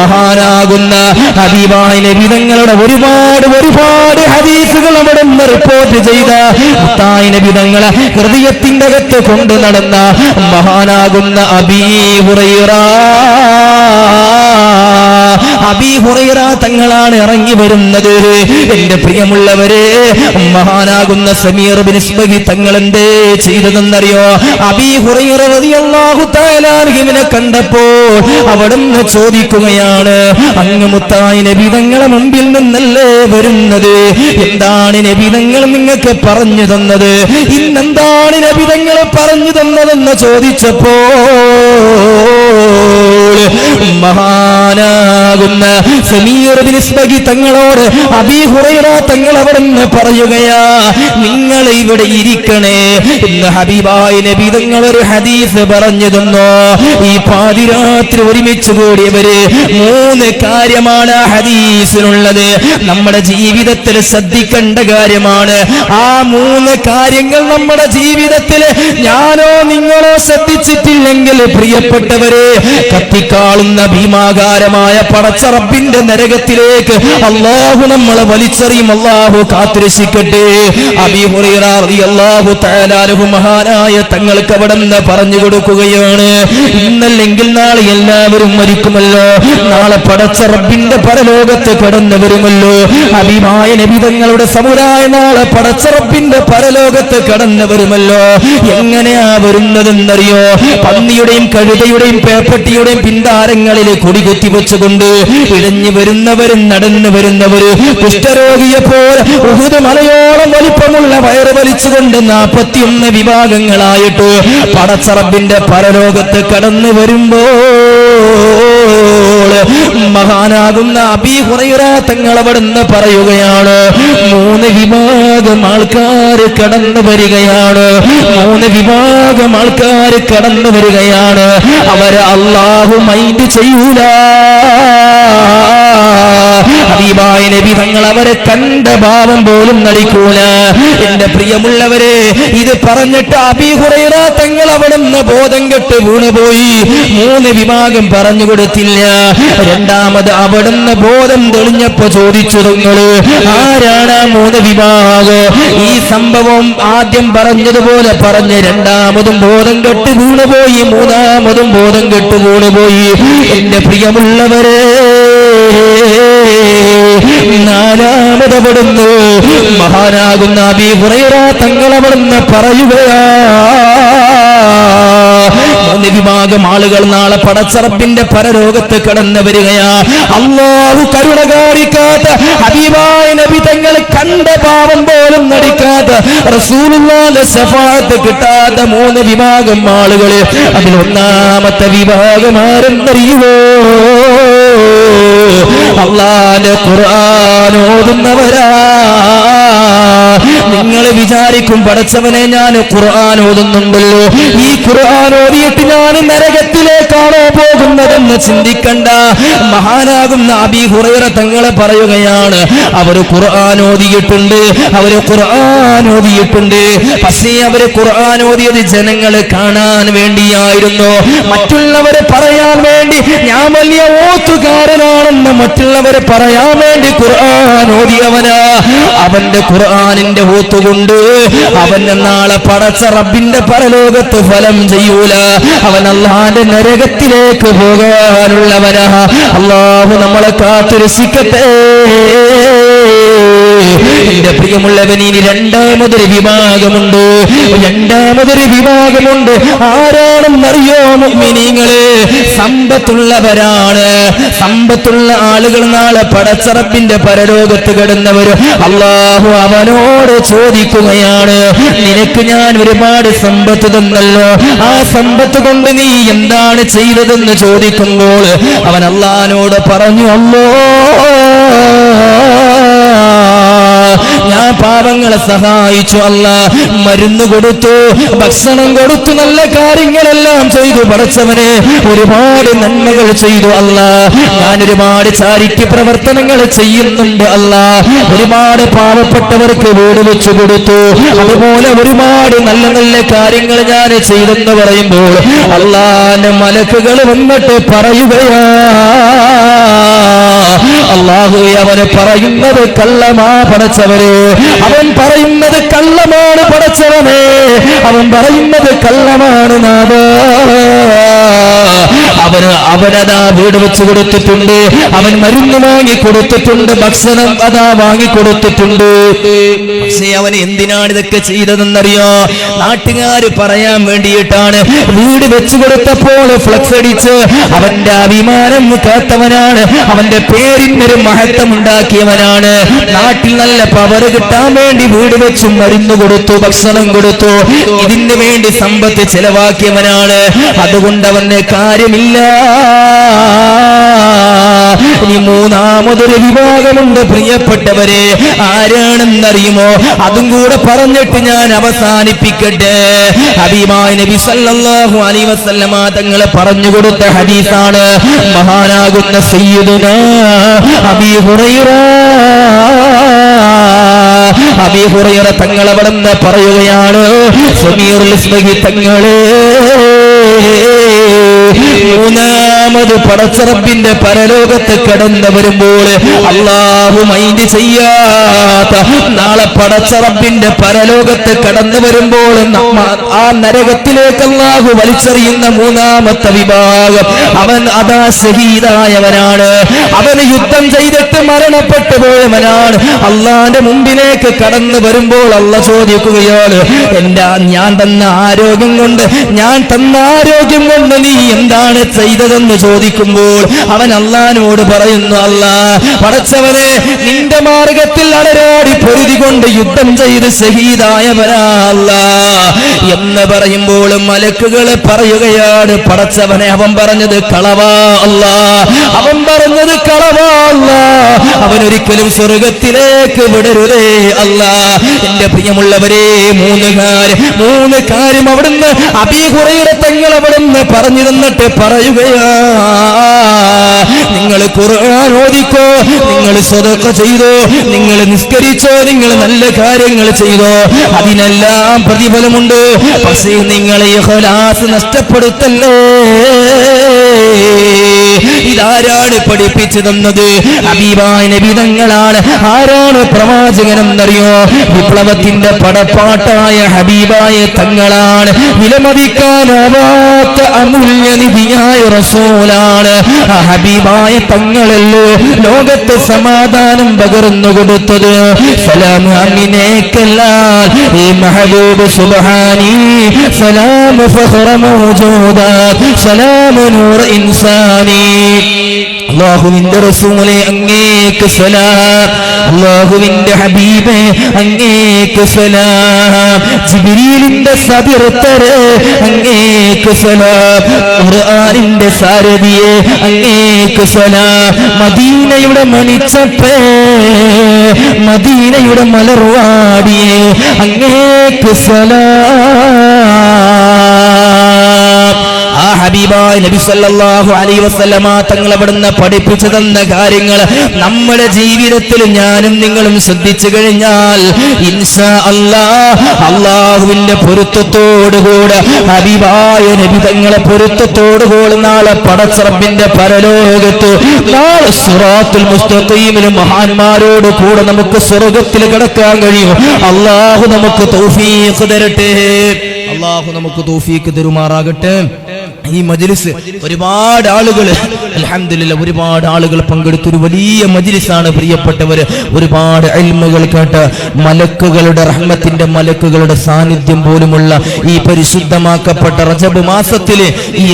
മഹാനാകുന്ന ഹബീബായ നബി തങ്ങളുടെ ഒരുപാട് ഹദീസുകൾ അവിടെ നിന്ന് റിപ്പോർട്ട് ചെയ്ത മുത്തായ നബി തങ്ങളെ ഹൃദയത്തിന്റെ അകത്ത് കൊണ്ടു നടന്ന മഹാനാകുന്ന അബീ ഹുറൈറ തങ്ങളാണ് ഇറങ്ങി വരുന്നത്. എന്റെ പ്രിയമുള്ളവരെ, മഹാനാകുന്ന സമീർ ബിൻ ഇസ്ബഹി തങ്ങൾ എന്തേ ചെയ്തതെന്നറിയോ? അബീ ഹുറൈറ റളിയല്ലാഹു തആല അൻഹുവിനെ കണ്ടപ്പോൾ അവിടുന്ന് ചോദിക്കുകയാണ്, അങ്ങ് മുത്തായ നബി തങ്ങളെ മുമ്പിൽ നിന്നല്ലേ വരുന്നത്? എന്താണ് നബി തങ്ങൾ നിങ്ങൾക്ക് പറഞ്ഞു തന്നത്? ഇന്നെന്താണ് നബി തങ്ങൾ പറഞ്ഞു തന്നതെന്ന് ചോദിച്ചപ്പോൾ മഹാനാകുന്ന സമീർ ബിൻ ഇസ്ബഹി തങ്ങളോട് അബീ ഹുറൈറ തങ്ങൾ അവിടുന്ന് പറയുകയാ, നിങ്ങൾ ഇവിടെ ഇരിക്കണേ. ഇന്ന് ഹബീബായ നബി തങ്ങൾ ഒരു ഹദീസ് പറഞ്ഞു തന്നു. ഈ പാതിരാത്രി ഒരുമിച്ച് കൂടിയവര് 3 കാര്യമാണ് ആ ഹദീസിനുള്ളത്. നമ്മുടെ ജീവിതത്തിൽ ശ്രദ്ധിക്കേണ്ട കാര്യമാണ്. ആ 3 കാര്യങ്ങൾ നമ്മുടെ ജീവിതത്തിൽ ഞാനോ നിങ്ങളോ ശ്രദ്ധിച്ചിട്ടില്ലെങ്കിൽ പ്രിയപ്പെട്ടവരെ, കത്തിക്കാളുന്ന ഭീമാകാരമായ പടച്ച റബ്ബിന്റെ നരകത്തിലേക്ക് അല്ലാഹു നമ്മളെ വലിച്ചെറിയും. അല്ലാഹു കാത്തുരക്ഷിക്കട്ടെ. അബീ ഹുറൈറ റളിയല്ലാഹു തആല അൻഹു മഹാനായ തങ്ങൾക്ക് അവിടുന്ന് പറഞ്ഞു കൊടുക്കുകയാണ്, ഇന്നല്ലെങ്കിൽ നാളെ എല്ലാവരും മരിക്കുമല്ലോ, നാളെ പടച്ച റബ്ബിന്റെ പരലോകത്ത് കടന്നു വരുമല്ലോ. ഹബീബായ നബി തങ്ങളുടെ സമുദായം നാളെ പടച്ച റബ്ബിന്റെ പരലോകത്ത് കടന്നു വരുമല്ലോ. എങ്ങനെയാ വരുന്നതെന്നറിയോ? പന്നിയുടെയും കഴുതയുടെയും പേപ്പട്ടിയുടെയും പിന്താരങ്ങളിൽ കൊടികുത്തി വെച്ചുകൊണ്ട് ഇഴഞ്ഞു വരുന്നവരും നടന്നു വരുന്നവര്, കുഷ്ഠരോഗിയെ പോലെ ഉഹുദ് മലയോളം വലിപ്പമുള്ള വയറ് വലിച്ചുകൊണ്ട് 41 വിഭാഗങ്ങളായിട്ട് പടച്ച റബ്ബിന്റെ പരലോകത്ത് കടന്നു വരുമ്പോൾ മഹാനാകുന്ന അബീ ഹുറൈറ തങ്ങൾ അവിടുന്ന് പറയുകയാണ്, 3 വിഭാഗം ആൾക്കാർ കടന്നു വരികയാണ്. 3 വിഭാഗം ആൾക്കാർ കടന്നു വരികയാണ്. അവരെ അല്ലാഹു മൈൻഡ് ചെയ്യൂല. ഹബീബായ നബി തങ്ങൾ അവരെ കണ്ട ഭാവം പോലും നടിക്കൂല. എന്റെ പ്രിയമുള്ളവരെ, ഇത് പറഞ്ഞിട്ട് അബീ ഹുറൈറ തങ്ങൾ അവിടുന്ന് ബോധം കെട്ട് വീണുപോയി. 3 വിഭാഗം പറഞ്ഞു കൊടുത്തില്ല. രണ്ടാമത് അവിടുന്ന് ബോധം തെളിഞ്ഞപ്പോ ചോദിച്ചു, നിങ്ങള് ആരാണ് ആ 3 വിഭാഗം? ഈ സംഭവം ആദ്യം പറഞ്ഞതുപോലെ പറഞ്ഞ് രണ്ടാമതും ബോധം കെട്ട് വീണുപോയി, മൂന്നാമതും ബോധം കെട്ട് വീണുപോയി. എന്റെ പ്രിയമുള്ളവരെ, നാലാമതവിടുന്നു മഹാനാകുന്ന അബീ ഹുറൈറ തങ്ങൾ അവിടുന്ന് പറയുകയാ, 3 വിഭാഗം ആളുകൾ നാളെ പടച്ച റബ്ബിന്റെ പരലോകത്ത് കടന്നു വരികയാ. അല്ലാഹു കരുണ കാണിക്കാത്ത, ഹബീബായ നബി തങ്ങൾ കണ്ട പാവം പോലും നടിക്കാത്ത, റസൂലുള്ളാഹിന്റെ ശഫാഅത്ത് കിട്ടാത്ത 3 വിഭാഗം ആളുകൾ. അതിൽ ഒന്നാമത്തെ വിഭാഗം ആരെന്നറിയുമോ? അല്ലാഹുവിന്റെ ഖുർആൻ ഓതുന്നവരാ. നിങ്ങൾ വിചാരിക്കും, പടച്ചവനെ ഞാൻ ഖുർആൻ ഓതുന്നുണ്ടല്ലോ, ഈ ഖുർആൻ ഓതിയിട്ട് ഞാൻ നരകത്തിലേക്കാണോ പോകുന്നതെന്ന് ചിന്തിക്കണ്ട. മഹാനാകുന്ന അബീ ഹുറൈറ തങ്ങളെ പറയുകയാണ്, അവര് ഖുർആൻ ഓതിയിട്ടുണ്ട്, പക്ഷേ അവര് ഖുർആൻ ഓതിയത് ജനങ്ങളെ കാണാൻ വേണ്ടിയായിരുന്നു, മറ്റുള്ളവരെ പറയാൻ വേണ്ടി. ഞാൻ വലിയ ഓത്തുകാരനാണെന്ന് മറ്റുള്ളവരെ പറയാൻ വേണ്ടി ഖുർആൻ ഓതിയവനാ. അവന്റെ ഖുർആനിന്റെ ഓത്തുകൊണ്ട് അവന് നാളെ പടച്ച റബ്ബിന്റെ പരലോകത്ത് ഫലം ചെയ്യൂല. അവൻ അല്ലാഹുവിന്റെ നരകത്തിലേക്ക് പോകാനുള്ളവനാ. അല്ലാഹു നമ്മളെ കാത്തുരക്ഷിക്കട്ടെ. എന്റെ പ്രിയമുള്ളവൻ, ഇനി രണ്ടാമതൊരു വിഭാഗമുണ്ട്. ആരാണെന്നറിയോ മുഅ്മിനീങ്ങളെ? സമ്പത്തുള്ളവരാണ്. സമ്പത്തുള്ള ആളുകൾ നാളെ പടച്ച റബ്ബിന്റെ പരലോകത്ത് കിടന്നവർ. അല്ലാഹു അവനോട് ചോദിക്കുകയാണ്, നിനക്ക് ഞാൻ ഒരുപാട് സമ്പത്ത് തന്നല്ലോ, ആ സമ്പത്ത് കൊണ്ട് നീ എന്താണ് ചെയ്തതെന്ന് ചോദിക്കുമ്പോൾ അവൻ അല്ലാഹുവിനോട് പറഞ്ഞു, ഞാൻ പാവങ്ങളെ സഹായിച്ചു അല്ലാ, മരുന്ന് കൊടുത്തു, ഭക്ഷണം കൊടുത്തു, നല്ല കാര്യങ്ങളെല്ലാം ചെയ്തു പടച്ചവനെ, ഒരുപാട് നന്മകൾ ചെയ്തു അല്ലാ. ഞാൻ ഒരുപാട് ചാരിറ്റി പ്രവർത്തനങ്ങൾ ചെയ്യുന്നുണ്ട് അല്ലാ. ഒരുപാട് പാവപ്പെട്ടവർക്ക് വീട് വെച്ചു കൊടുത്തു, അതുപോലെ ഒരുപാട് നല്ല നല്ല കാര്യങ്ങൾ ഞാൻ ചെയ്തെന്ന് പറയുമ്പോൾ അല്ലാഹുവിന്റെ മലക്കുകൾ വന്നിട്ട് പറയുകയാ, അല്ലാഹു അവന് പറയുന്നത് കള്ളമാ പടച്ചവരെ, അവൻ പറയുന്നത് കള്ളമാണ് പടച്ചവനെ, അവൻ പറയുന്നത് കള്ളമാണ് നാഥാ. അവനതാ വീട് വെച്ച് കൊടുത്തിട്ടുണ്ട്, അവൻ മരുന്ന് വാങ്ങി കൊടുത്തിട്ടുണ്ട്, ഭക്ഷണം അതാ വാങ്ങി കൊടുത്തിട്ടുണ്ട്. പക്ഷേ അവൻ എന്തിനാണ് ഇതൊക്കെ ചെയ്തതെന്നറിയോ? നാട്ടുകാര് പറയാൻ വേണ്ടിയിട്ടാണ്. വീട് വെച്ച് കൊടുത്തപ്പോൾ ഫ്ലക്സ് അടിച്ച് അവന്റെ അഭിമാനം കാത്തവനാണ്, അവന്റെ പേരിനൊരു മഹത്വം ഉണ്ടാക്കിയവനാണ്. നാട്ടിൽ നല്ല പവർ കിട്ടാൻ വേണ്ടി വീട് വെച്ചും മരുന്ന് കൊടുത്തു, ഭക്ഷണം കൊടുത്തു, ഇതിന് വേണ്ടി സമ്പത്ത് ചെലവാക്കിയവനാണ്. അതുകൊണ്ട് അവന് കാര്യമില്ല. ഇനി മൂന്നാമതൊരു വിഭാഗമുണ്ട് പ്രിയപ്പെട്ടവരെ, ആരാണെന്നറിയുമോ? അതും കൂടെ പറഞ്ഞിട്ട് ഞാൻ അവസാനിപ്പിക്കട്ടെ. ഹബീബായ നബി സല്ലല്ലാഹു അലൈഹി വസല്ലമ തങ്ങൾ പറഞ്ഞു കൊടുത്ത ഹദീസാണ്. മഹാനാകുന്ന സയ്യിദുനാ അബീ ഹുറൈറ തങ്ങൾ അവിടുന്ന് പറയുകയാണ്, സമീറുൽ ഇസ്മഹി തങ്ങളെ, മൂന്നാമത് പടച്ചറബിന്റെ പരലോകത്ത് കടന്നു വരുമ്പോൾ അല്ലാഹു മൈൻഡ് ചെയ്യാത്ത, നാളെ പടച്ചറബിന്റെ പരലോകത്ത് കടന്നു വരുമ്പോൾ ആ നരകത്തിലേക്ക് അല്ലാഹു വലിച്ചെറിയുന്ന മൂന്നാമത്തെ വിഭാഗം, അവൻ അതാ ഷഹീദായവനാണ്. അവന് യുദ്ധം ചെയ്തിട്ട് മരണപ്പെട്ടു പോയവനാണ്. അള്ളാന്റെ മുമ്പിലേക്ക് കടന്നു വരുമ്പോൾ അല്ല ചോദിക്കുകയാണ്, ഞാൻ തന്ന ആരോഗ്യം കൊണ്ട് നീ എന്താണ് ചെയ്തതെന്ന് ചോദിക്കുമ്പോൾ അവൻ അള്ളാനോട് പറയുന്നു, അല്ലാ പടച്ചവനെ, നിന്റെ മാർഗത്തിൽ അടരാടി പൊരുതി കൊണ്ട് യുദ്ധം ചെയ്ത് ഷഹീദായവനാ അല്ലാ എന്ന് പറയുമ്പോൾ മലക്കുകൾ പറയുകയാണ്, പടച്ചവനെ, അവൻ പറഞ്ഞത് കളവാ അല്ലാ, അവൻ പറഞ്ഞത് കളവാ അല്ലാ, അവനൊരിക്കലും സ്വർഗത്തിലേക്ക് വിടരുതേ അല്ലാ. എന്റെ പ്രിയമുള്ളവരെ, മൂന്ന് കാര്യം അവിടുന്ന് അബീ ഹുറൈറ തങ്ങൾ അവിടുന്ന് പറഞ്ഞു തന്നിട്ട് പറയുകയാ, നിങ്ങൾ ഖുർആൻ ഓതിക്കോ, നിങ്ങൾ സദഖ ചെയ്തോ, നിങ്ങൾ നിസ്കരിച്ചോ, നിങ്ങൾ നല്ല കാര്യങ്ങൾ ചെയ്തോ, അതിനെല്ലാം പ്രതിഫലമുണ്ട്. പക്ഷേ നിങ്ങൾ ഇഖ്ലാസ് നഷ്ടപ്പെടുത്തല്ലേ. ഇതാരാണ് പഠിപ്പിച്ചു തന്നത്? ഹബീബായ നബി തങ്ങളാണ്. ആരാണ് പ്രവാചകനെന്നറിയോ? വിപ്ലവത്തിന്റെ പടപ്പാട്ടായ ഹബീബായ തങ്ങളാണ്. വിലമതിക്കാനാവാത്ത അമൂല്യനിധിയായ റസൂലാണ്. ഹബീബായ തങ്ങളല്ലോ ലോകത്ത് സമാധാനം പകർന്നു കൊടുത്തത്. സലാം അമിനേക്കല്ലാൽ ഈ മഹബൂബ് സുബ്ഹാനി, സലാം ഫഖറ മൗജൂദാത്ത്, സലാം നൂർ ഇൻസാനി. അല്ലാഹുവിന്റെ റസൂലേ അങ്ങേക്ക് സലാം, അല്ലാഹുവിന്റെ ഹബീബേ അങ്ങേക്ക് സലാം, ജിബ്രീലിന്റെ സബിർത്തരെ അങ്ങേക്ക് സലാം, ഖുർആനിന്റെ സാരഥിയെ അങ്ങേക്ക് സലാം, മദീനയുടെ മണിച്ചപ്പേ, മദീനയുടെ മലർവാടിയെ അങ്ങേക്ക് സലാം. ആ ഹബീബായ നബി സല്ലല്ലാഹു അലൈഹി വസല്ലമ തങ്ങൾ അവിടുന്ന് പഠിപ്പിച്ചു തന്ന കാര്യങ്ങൾ നമ്മുടെ ജീവിതത്തിൽ ഞാനും നിങ്ങളും ശ്രദ്ധിച്ചു കഴിഞ്ഞാൽ ഇൻഷാ അല്ലാഹ് അല്ലാഹുവിന്റെ പൊരുത്തത്തോടുകൂടെ, ഹബീബായ നബി തങ്ങളെ പൊരുത്തത്തോടുകൂടെ നാളെ പടച്ചറബിന്റെ പരലോകത്ത്, നാളെ സിറാത്തുൽ മുസ്തഖീമിൽ മഹാന്മാരോട് കൂടെ നമുക്ക് സ്വർഗ്ഗത്തിൽ കടക്കാൻ കഴിയും. അല്ലാഹു നമുക്ക് തൗഫീഖ് തരട്ടെ. അല്ലാഹു നമുക്ക് തൗഫീഖ് തരുമാറാകട്ടെ. ഈ മജ്ലിസ് ഒരുപാട് ആളുകൾ, അൽഹംദുലില്ലാഹ്, ഒരുപാട് ആളുകൾ പങ്കെടുത്തൊരു വലിയ മജ്ലിസാണ് പ്രിയപ്പെട്ടവര്. ഒരുപാട് ഇൽമുകൾ കേട്ട് മലക്കുകളുടെ റഹ്മത്തിന്റെ മലക്കുകളുടെ സാന്നിധ്യം പോലുമുള്ള ഈ പരിശുദ്ധമാക്കപ്പെട്ട റജബ് മാസത്തിലെ ഈ